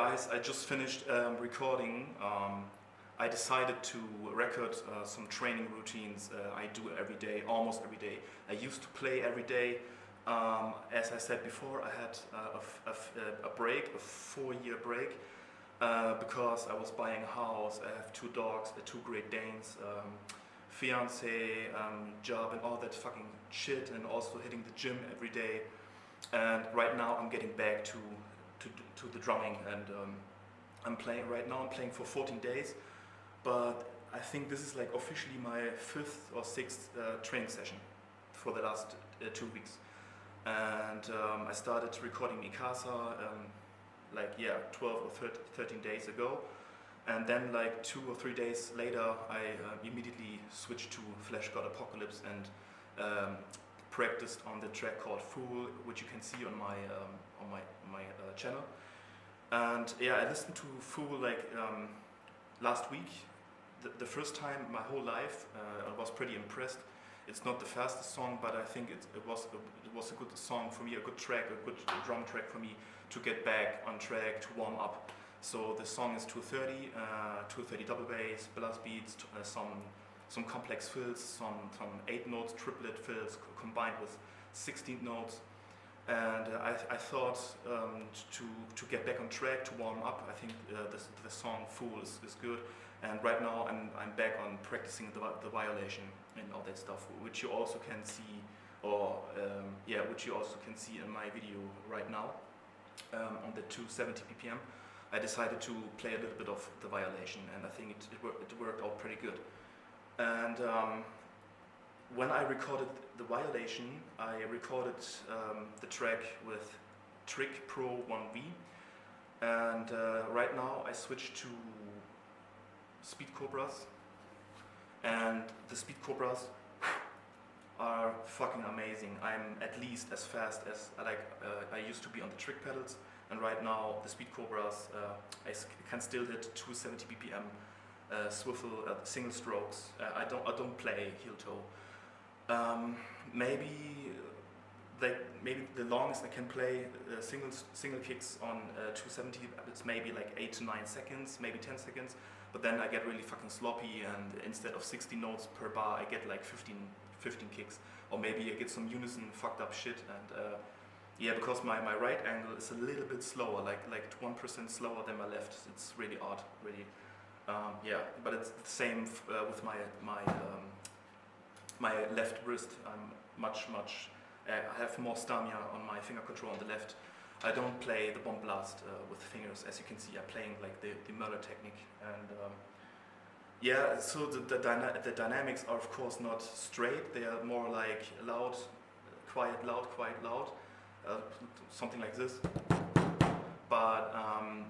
guys, I just finished recording. I decided to record some training routines I do every day, almost every day. I used to play every day. As I said before, I had a break, a 4-year break, because I was buying a house. I have 2 dogs, 2 Great Danes, fiance, job and all that fucking shit, and also hitting the gym every day. And right now I'm getting back to the drumming, and I'm playing for 14 days, but I think this is like officially my 5th or 6th training session for the last 2 weeks. And I started recording Mikasa 12 or 13 days ago, and then like 2 or 3 days later I immediately switched to FLESHGOD Apocalypse and practiced on the track called Fool, which you can see on my channel. And yeah, I listened to Fool last week, the first time in my whole life. I was pretty impressed. It's not the fastest song, but I think it was a good song for me, a good track, a good drum track for me to get back on track, to warm up. So the song is 230 double bass, blast beats, some complex fills, some 8 notes triplet fills combined with 16 notes. And I thought to get back on track, to warm up, I think the song Fool is good. And right now I'm back on practicing the violation and all that stuff, which you also can see, which you also can see in my video right now on the 270 BPM. I decided to play a little bit of the violation, and I think it worked out pretty good. And when I recorded the violation, I recorded the track with Trick Pro 1V, and right now I switched to Speedcobras, and the Speedcobras are fucking amazing. I'm at least as fast as I used to be on the trick pedals, and right now the Speedcobras I can still hit 270 BPM swivel single strokes. I don't play heel toe. Maybe the longest I can play single kicks on 270, it's maybe like 8 to 9 seconds, maybe 10 seconds. But then I get really fucking sloppy, and instead of 60 notes per bar, I get like 15 kicks, or maybe I get some unison fucked up shit. And yeah, because my right angle is a little bit slower, like 1% slower than my left. It's really odd, really. Yeah, but it's the same with my left wrist. I'm much I have more stamina on my finger control on the left. I don't play the bomb blast with fingers, as you can see. I'm playing like the murder technique. And yeah, so the dynamics are of course not straight. They are more like loud, quiet, loud, something like this. But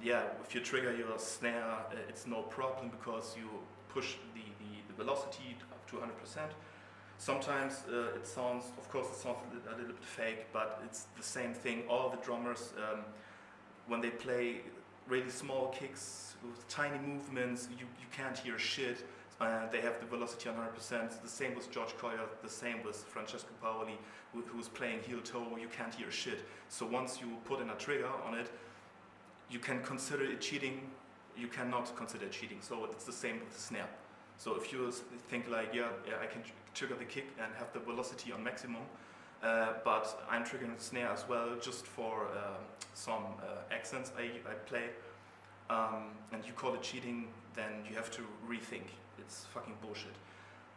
yeah, if you trigger your snare, it's no problem, because you push the velocity up to 100%. Sometimes it sounds a little bit fake, but it's the same thing. All the drummers, when they play really small kicks with tiny movements, you can't hear shit. They have the velocity on 100%. The same with George Coyer, the same with Francesco Paoli, who's playing heel toe. You can't hear shit. So once you put in a trigger on it, you can consider it cheating. You cannot consider it cheating. So it's the same with the snare. So if you think like, yeah, I can trigger the kick and have the velocity on maximum, but I'm triggering the snare as well, just for some accents I play, and you call it cheating, then you have to rethink. It's fucking bullshit.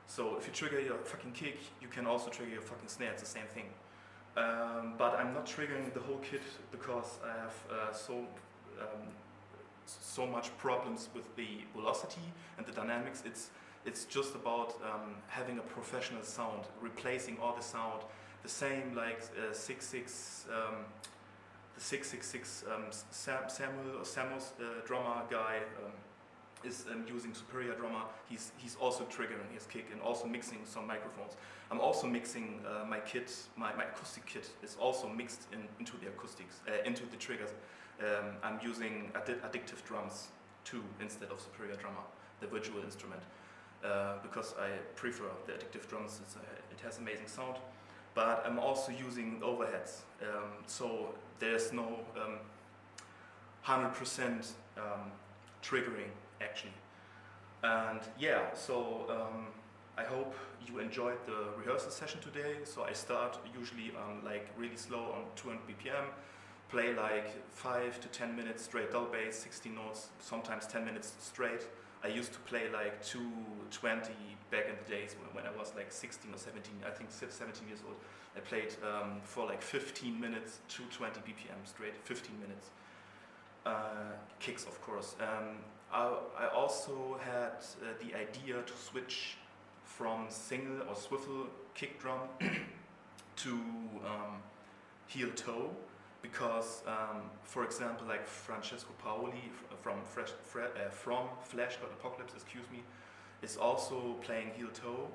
So if you trigger your fucking kick, you can also trigger your fucking snare. It's the same thing. But I'm not triggering the whole kit, because I have so much problems with the velocity and the dynamics. It's just about having a professional sound, replacing all the sound. The same like 666 Samus drummer guy is using Superior drummer. He's also triggering his kick and also mixing some microphones. I'm also mixing my kit, my acoustic kit is also mixed into the acoustics, into the triggers. I'm using addictive drums too, instead of Superior drummer, the virtual instrument, because I prefer the addictive drums. It has amazing sound. But I'm also using overheads, so there's no 100% triggering actually. And yeah, so I hope you enjoyed the rehearsal session today. So I start usually on like really slow on 200 BPM, play like 5 to 10 minutes straight double bass, 16 notes, sometimes 10 minutes straight. I used to play like 220 back in the days when I was like 16 or 17, I think 17 years old. I played for like 15 minutes, 220 BPM straight, 15 minutes. Kicks, of course. I also had the idea to switch from single or swivel kick drum to heel toe, because for example, like Francesco Paoli from FLESHGOD APOCALYPSE, excuse me, is also playing heel toe.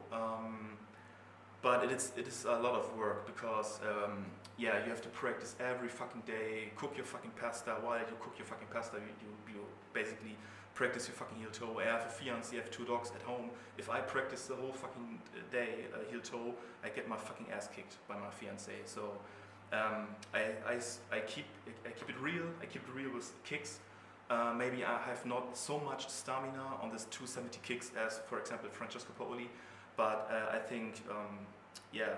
But it is a lot of work, because yeah, you have to practice every fucking day, cook your fucking pasta. While you cook your fucking pasta, you basically practice your fucking heel toe. I have a fiance, I have 2 dogs at home. If I practice the whole fucking day heel toe, I get my fucking ass kicked by my fiance. So I keep it real. I keep it real with kicks. Maybe I have not so much stamina on this 270 kicks as, for example, Francesco Paoli, but I think yeah,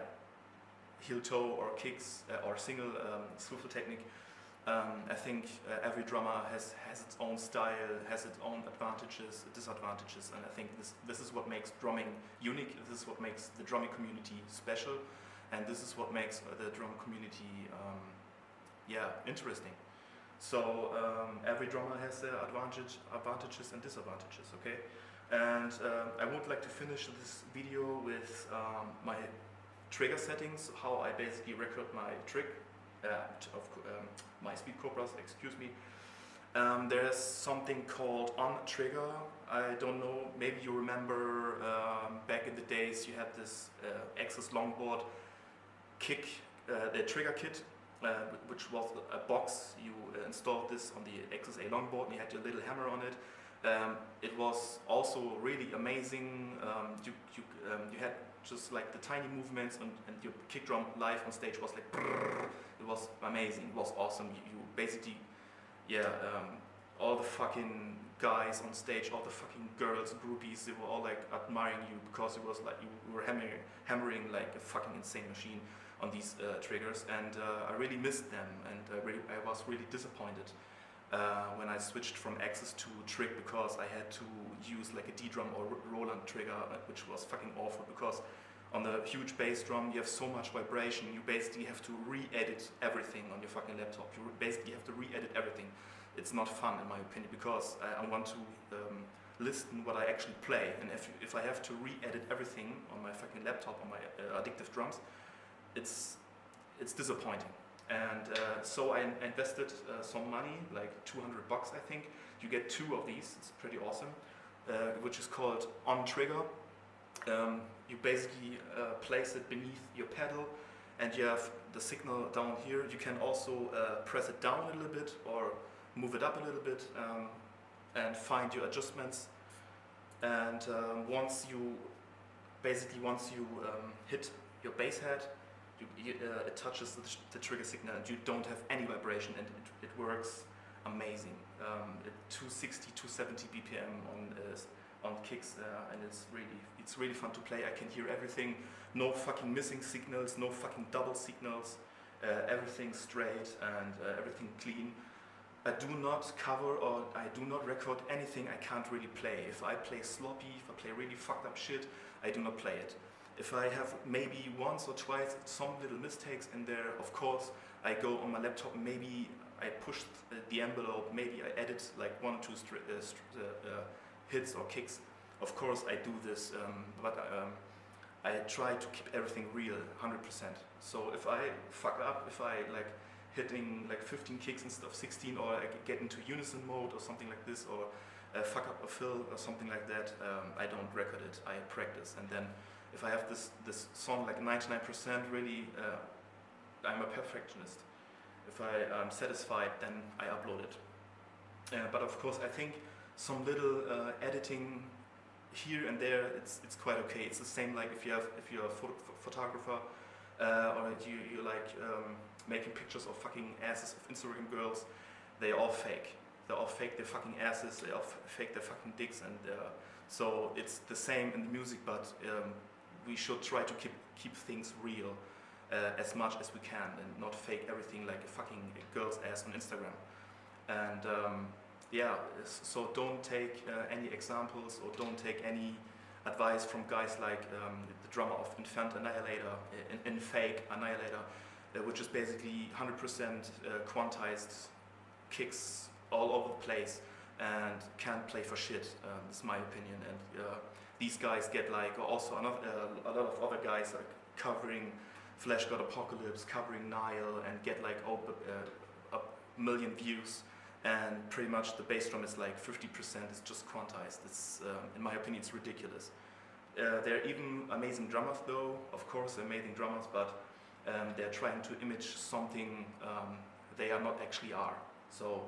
heel toe or kicks or single swivel technique. I think every drummer has its own style, has its own advantages, disadvantages, and I think this is what makes drumming unique. This is what makes the drumming community special, and this is what makes the drum community yeah, interesting. So every drummer has their advantages and disadvantages. Okay, and I would like to finish this video with my trigger settings, how I basically record my trick. My Speedcobras, excuse me. There's something called on trigger. I don't know, maybe you remember back in the days you had this Axis longboard kick, the trigger kit, which was a box. You installed this on the Axis A longboard and you had your little hammer on it. It was also really amazing. You had just like the tiny movements, and your kick drum live on stage was like brrr. It was amazing. It was awesome. You basically, yeah, all the fucking guys on stage, all the fucking girls, groupies, they were all like admiring you, because it was like you were hammering like a fucking insane machine on these triggers, and I really missed them, and I was really disappointed when I switched from Axis to Trick, because I had to use like a D-drum or Roland trigger, which was fucking awful, because on the huge bass drum you have so much vibration, you basically have to re-edit everything on your fucking laptop. You basically have to re-edit everything. It's not fun in my opinion, because I want to listen what I actually play, and if I have to re-edit everything on my fucking laptop, on my addictive drums, it's disappointing. And so I invested some money, like $200 I think. You get 2 of these, it's pretty awesome, which is called on trigger. You basically place it beneath your pedal, and you have the signal down here. You can also press it down a little bit or move it up a little bit, and find your adjustments. And once you hit your bass head, it touches the trigger signal, and you don't have any vibration, and it works amazing. 260, 270 BPM on kicks, and it's really fun to play. I can hear everything, no fucking missing signals, no fucking double signals, everything straight and everything clean. I do not cover or I do not record anything I can't really play. If I play sloppy, if I play really fucked up shit, I do not play it. If I have maybe once or twice some little mistakes in there, of course I go on my laptop, maybe I push the envelope, maybe I edit like 1 or 2 hits or kicks. Of course I do this, but I try to keep everything real, 100%. So if I fuck up, if I like hitting like 15 kicks instead of 16, or I get into unison mode or something like this, or fuck up a fill or something like that, I don't record it, I practice. And then if I have this song like 99% really, I'm a perfectionist. If I am satisfied, then I upload it. But of course I think some little editing here and there, it's quite okay. It's the same like if you're a photographer, or you like making pictures of fucking asses of Instagram girls. they all fake. They all fake their fucking asses, they all fake their fucking dicks, and so it's the same in the music, but we should try to keep things real as much as we can, and not fake everything like a fucking girl's ass on Instagram. And yeah, so don't take any examples, or don't take any advice from guys like the drummer of Infant Annihilator, in Fake Annihilator, which is basically 100% quantized kicks all over the place and can't play for shit. Is my opinion. And these guys get like also a lot of other guys like covering FLESHGOD Apocalypse, covering Nile, and get like a million views. And pretty much the bass drum is like 50% is just quantized. It's in my opinion, it's ridiculous. They're even amazing drummers though, of course, they're amazing drummers, but they're trying to image something they are not actually are. So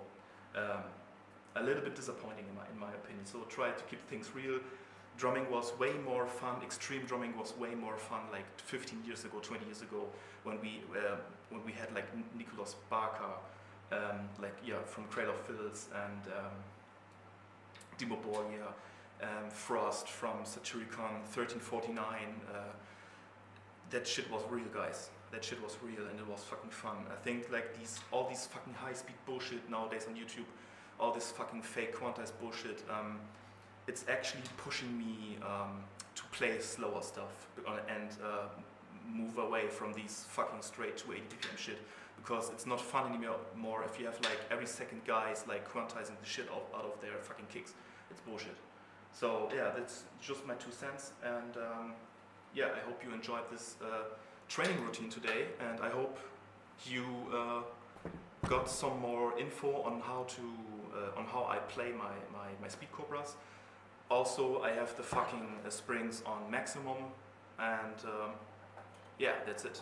a little bit disappointing in my opinion. So try to keep things real. Drumming was way more fun. Extreme drumming was way more fun like 15 years ago, 20 years ago, when we had like Nicholas Barker, from Cradle of Filth, and Dimo Borgia, Frost from Satyricon 1349. That shit was real, guys. That shit was real, and it was fucking fun. I think like all these fucking high-speed bullshit nowadays on YouTube, all this fucking fake quantized bullshit, it's actually pushing me to play slower stuff and move away from these fucking straight 280 BPM shit, because it's not fun anymore if you have like every second guys like quantizing the shit out of their fucking kicks. It's bullshit. So yeah, that's just my 2 cents, and yeah, I hope you enjoyed this training routine today, and I hope you got some more info on how I play my Speedcobras. Also, I have the fucking springs on maximum, and yeah, that's it.